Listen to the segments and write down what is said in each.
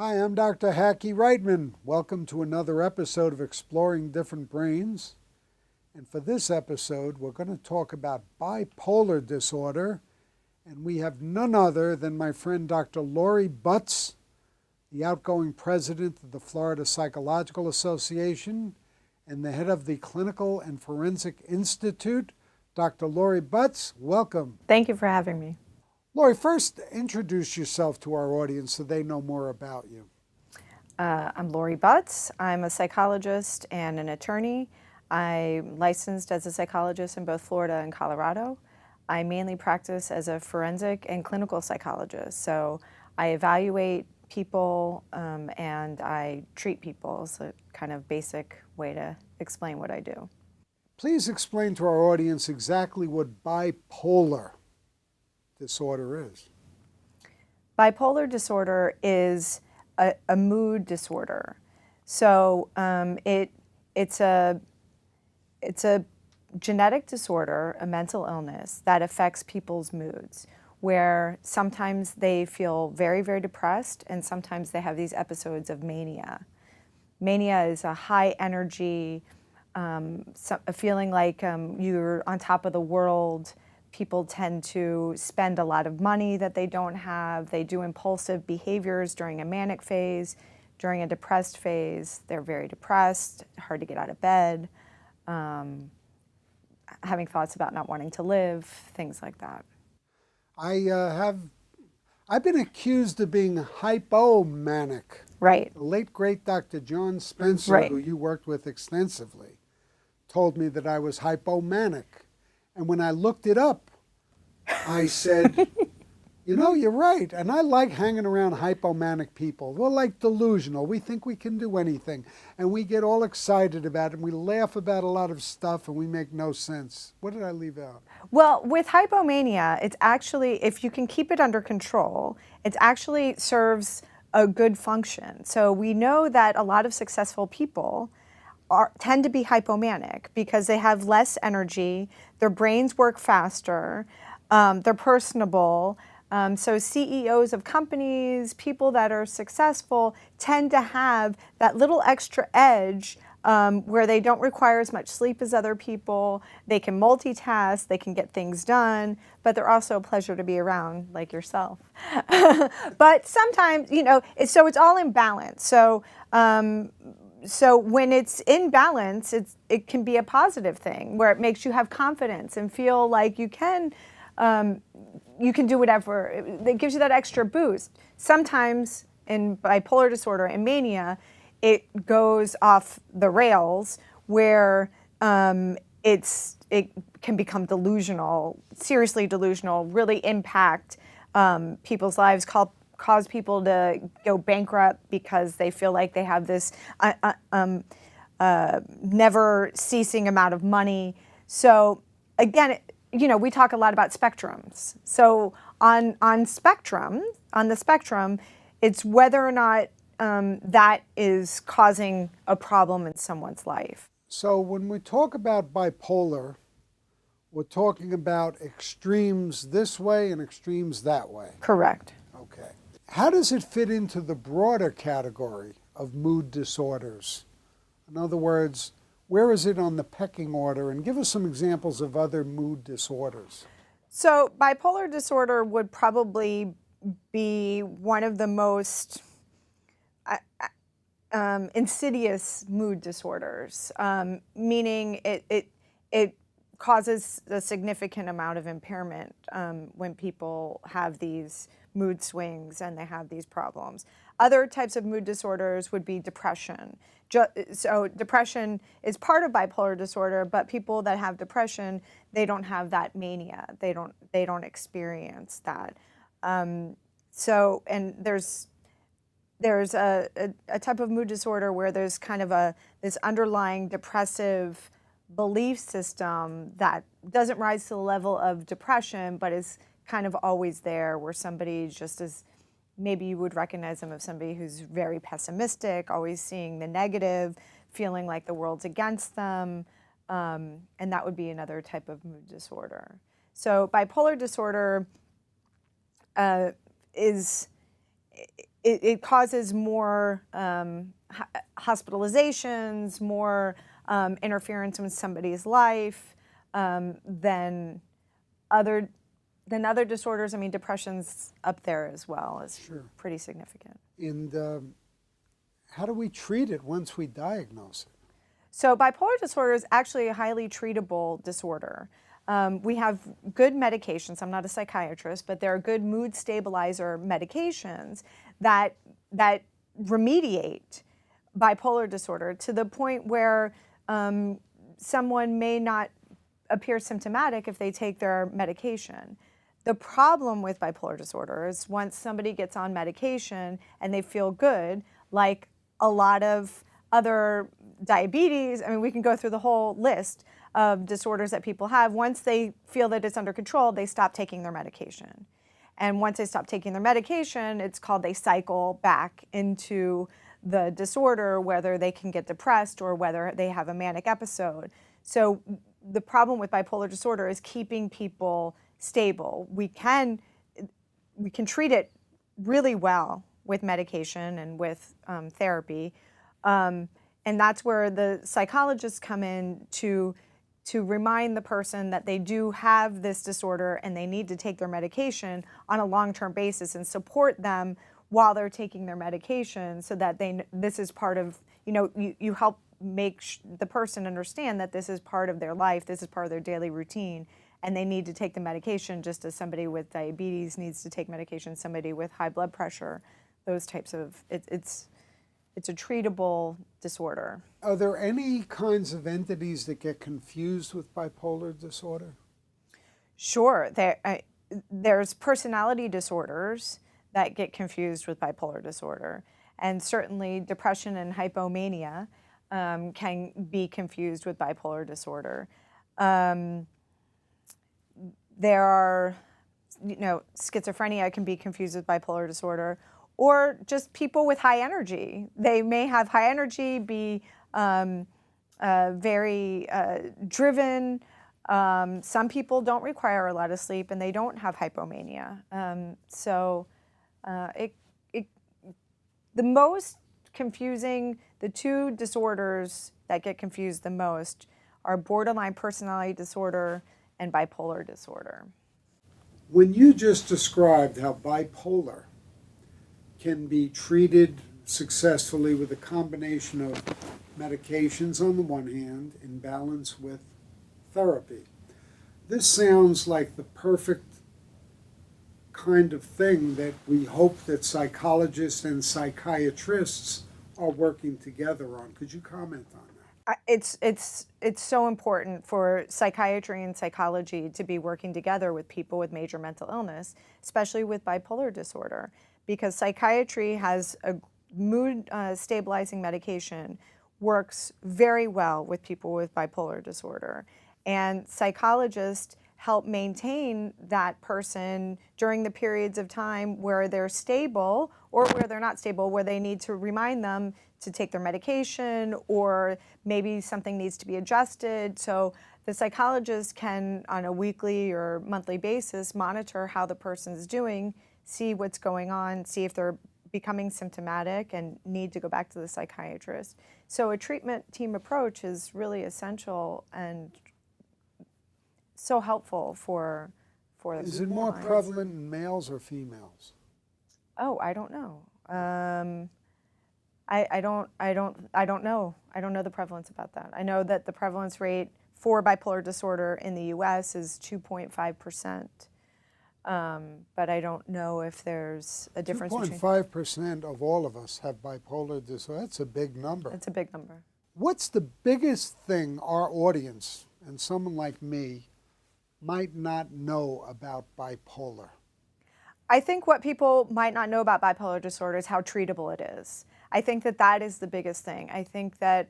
Hi, I'm Dr. Hackey Reitman. Welcome to another episode of Exploring Different Brains. And for this episode, we're going to talk about bipolar disorder. And we have none other than my friend Dr. Lori Butts, the outgoing president of the Florida Psychological Association and the head of the Clinical and Forensic Institute. Dr. Lori Butts, welcome. Thank you for having me. Lori, first introduce yourself to our audience so they know more about you. I'm Lori Butts. I'm a psychologist and an attorney. I'm licensed as a psychologist in both Florida and Colorado. I mainly practice as a forensic and clinical psychologist. So I evaluate people and I treat people. It's a kind of basic way to explain what I do. Please explain to our audience exactly what bipolar disorder is. Bipolar disorder is a mood disorder. So it's a genetic disorder, a mental illness that affects people's moods, where sometimes they feel very, very depressed and sometimes they have these episodes of mania. Mania is a high energy, a feeling like you're on top of the world. People tend to spend a lot of money that they don't have. They do impulsive behaviors during a manic phase. During a depressed phase, they're very depressed, hard to get out of bed, having thoughts about not wanting to live, things like that. I've been accused of being hypomanic. Right. The late, great Dr. John Spencer, Right. who you worked with extensively, told me that I was hypomanic. And when I looked it up, I said, you know, you're right. And I like hanging around hypomanic people. We're like delusional. We think we can do anything. And we get all excited about it. And we laugh about a lot of stuff and we make no sense. What did I leave out? Well, with hypomania, it's actually, if you can keep it under control, it actually serves a good function. So we know that a lot of successful people tend to be hypomanic because they have less energy, their brains work faster, they're personable. So CEOs of companies, people that are successful, tend to have that little extra edge where they don't require as much sleep as other people. They can multitask, they can get things done, but they're also a pleasure to be around, like yourself. But sometimes, you know, it's all in balance. So when it's in balance, it can be a positive thing where it makes you have confidence and feel like you can do whatever. It gives you that extra boost. Sometimes in bipolar disorder and mania, it goes off the rails where it can become delusional, seriously delusional, really impact people's lives, cause people to go bankrupt because they feel like they have this never ceasing amount of money. So again, you know, we talk a lot about spectrums. So on the spectrum, it's whether or not that is causing a problem in someone's life. So when we talk about bipolar, we're talking about extremes this way and extremes that way. Correct. Okay. How does it fit into the broader category of mood disorders? In other words, where is it on the pecking order? And give us some examples of other mood disorders. So bipolar disorder would probably be one of the most insidious mood disorders, meaning it causes a significant amount of impairment when people have these mood swings and they have these problems. Other types of mood disorders would be depression. So depression is part of bipolar disorder, but people that have depression, they don't have that mania. They don't experience that. So, and there's a type of mood disorder where there's kind of this underlying depressive belief system that doesn't rise to the level of depression, but is kind of always there, where somebody just is, maybe you would recognize them as somebody who's very pessimistic, always seeing the negative, feeling like the world's against them, and that would be another type of mood disorder. So bipolar disorder is it causes more hospitalizations, more interference with somebody's life than other disorders. I mean, depression's up there as well. It's Sure. pretty significant. And how do we treat it once we diagnose it? So bipolar disorder is actually a highly treatable disorder. We have good medications. I'm not a psychiatrist, but there are good mood stabilizer medications that remediate bipolar disorder to the point where someone may not appear symptomatic if they take their medication. The problem with bipolar disorder is once somebody gets on medication and they feel good, like a lot of other diabetes, I mean, we can go through the whole list of disorders that people have. Once they feel that it's under control, they stop taking their medication. And once they stop taking their medication, it's called they cycle back into the disorder, whether they can get depressed or whether they have a manic episode. So the problem with bipolar disorder is keeping people stable. We can treat it really well with medication and with therapy. And that's where the psychologists come in to remind the person that they do have this disorder and they need to take their medication on a long-term basis and support them while they're taking their medication so that this is part of, you help make the person understand that this is part of their life, this is part of their daily routine, and they need to take the medication just as somebody with diabetes needs to take medication, somebody with high blood pressure, those types of, it's a treatable disorder. Are there any kinds of entities that get confused with bipolar disorder? Sure. There's personality disorders that get confused with bipolar disorder. And certainly depression and hypomania can be confused with bipolar disorder. There are, schizophrenia can be confused with bipolar disorder, or just people with high energy. They may have high energy, be very driven. Some people don't require a lot of sleep and they don't have hypomania. The most confusing, the two disorders that get confused the most are borderline personality disorder and bipolar disorder. When you just described how bipolar can be treated successfully with a combination of medications on the one hand in balance with therapy, this sounds like the perfect kind of thing that we hope that psychologists and psychiatrists are working together on. Could you comment on that? It's so important for psychiatry and psychology to be working together with people with major mental illness, especially with bipolar disorder, because psychiatry has a mood stabilizing medication, works very well with people with bipolar disorder. And psychologists help maintain that person during the periods of time where they're stable or where they're not stable, where they need to remind them to take their medication or maybe something needs to be adjusted. So the psychologist can, on a weekly or monthly basis, monitor how the person's doing, see what's going on, see if they're becoming symptomatic and need to go back to the psychiatrist. So a treatment team approach is really essential and so helpful for the Is it more prevalent in males or females? Oh, I don't know. I don't know. I don't know the prevalence about that. I know that the prevalence rate for bipolar disorder in the U.S. is 2.5%. But I don't know if there's a difference between 2.5% of all of us have bipolar disorder. That's a big number. That's a big number. What's the biggest thing our audience and someone like me might not know about bipolar? I think what people might not know about bipolar disorder is how treatable it is. I think that is the biggest thing. I think that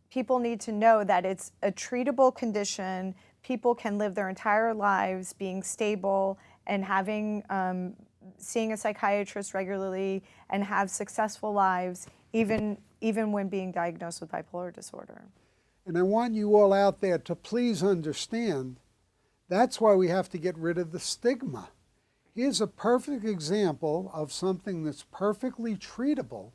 people need to know that it's a treatable condition. People can live their entire lives being stable and having seeing a psychiatrist regularly and have successful lives, even when being diagnosed with bipolar disorder. And I want you all out there to please understand that's why we have to get rid of the stigma. Here's a perfect example of something that's perfectly treatable,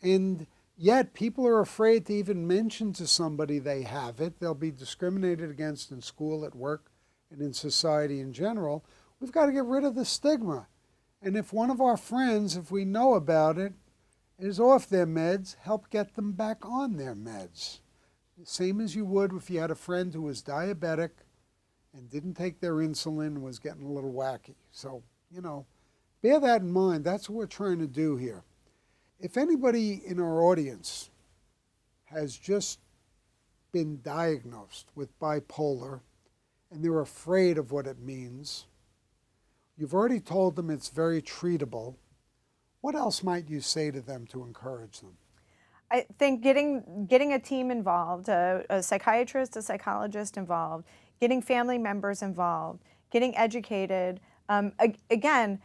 and yet people are afraid to even mention to somebody they have it. They'll be discriminated against in school, at work, and in society in general. We've got to get rid of the stigma. And if one of our friends, if we know about it, is off their meds, help get them back on their meds. Same as you would if you had a friend who was diabetic and didn't take their insulin and was getting a little wacky. So, bear that in mind. That's what we're trying to do here. If anybody in our audience has just been diagnosed with bipolar and they're afraid of what it means, you've already told them it's very treatable. What else might you say to them to encourage them? I think getting a team involved, a psychiatrist, a psychologist involved, getting family members involved, getting educated. Again,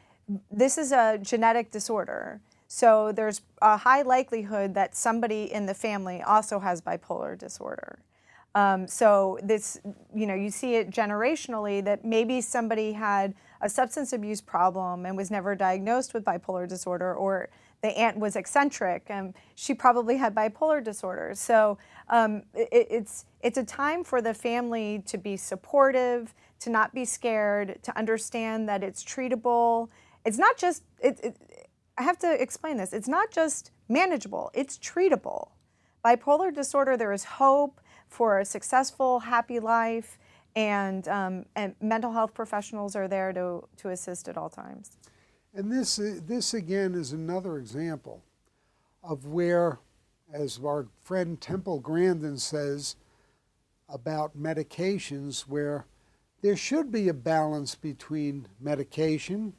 this is a genetic disorder. So there's a high likelihood that somebody in the family also has bipolar disorder. So this, you see it generationally that maybe somebody had a substance abuse problem and was never diagnosed with bipolar disorder, or the aunt was eccentric and she probably had bipolar disorder. So it's a time for the family to be supportive, to not be scared, to understand that it's treatable. It's not just, I have to explain this, it's not just manageable, it's treatable. Bipolar disorder, there is hope for a successful, happy life, and mental health professionals are there to assist at all times. And this again is another example of where, as our friend Temple Grandin says about medications, where there should be a balance between medication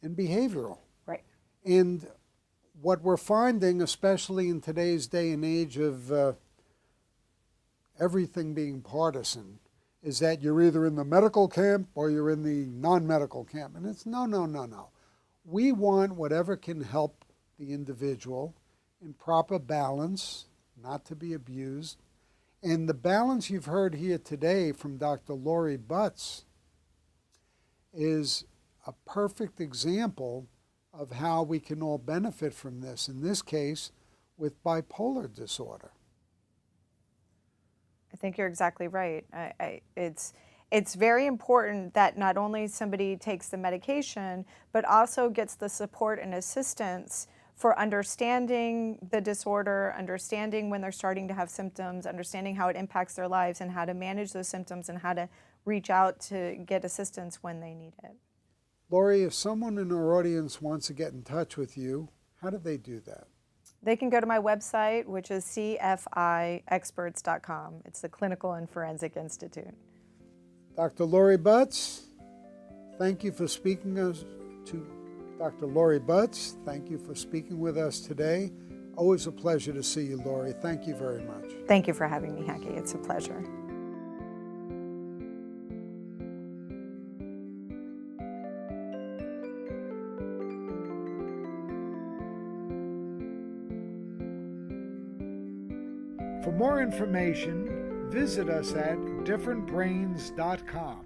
and behavioral. Right. And what we're finding, especially in today's day and age of everything being partisan, is that you're either in the medical camp or you're in the non-medical camp. And it's no. We want whatever can help the individual in proper balance, not to be abused. And the balance you've heard here today from Dr. Lori Butts is a perfect example of how we can all benefit from this, in this case, with bipolar disorder. I think you're exactly right. It's very important that not only somebody takes the medication, but also gets the support and assistance for understanding the disorder, understanding when they're starting to have symptoms, understanding how it impacts their lives and how to manage those symptoms and how to reach out to get assistance when they need it. Lori, if someone in our audience wants to get in touch with you, how do they do that? They can go to my website, which is cfiexperts.com. It's the Clinical and Forensic Institute. Dr. Lori Butts, thank you for speaking to Dr. Lori Butts. Thank you for speaking with us today. Always a pleasure to see you, Lori. Thank you very much. Thank you for having me, Hecki. It's a pleasure. For more information, visit us at differentbrains.com.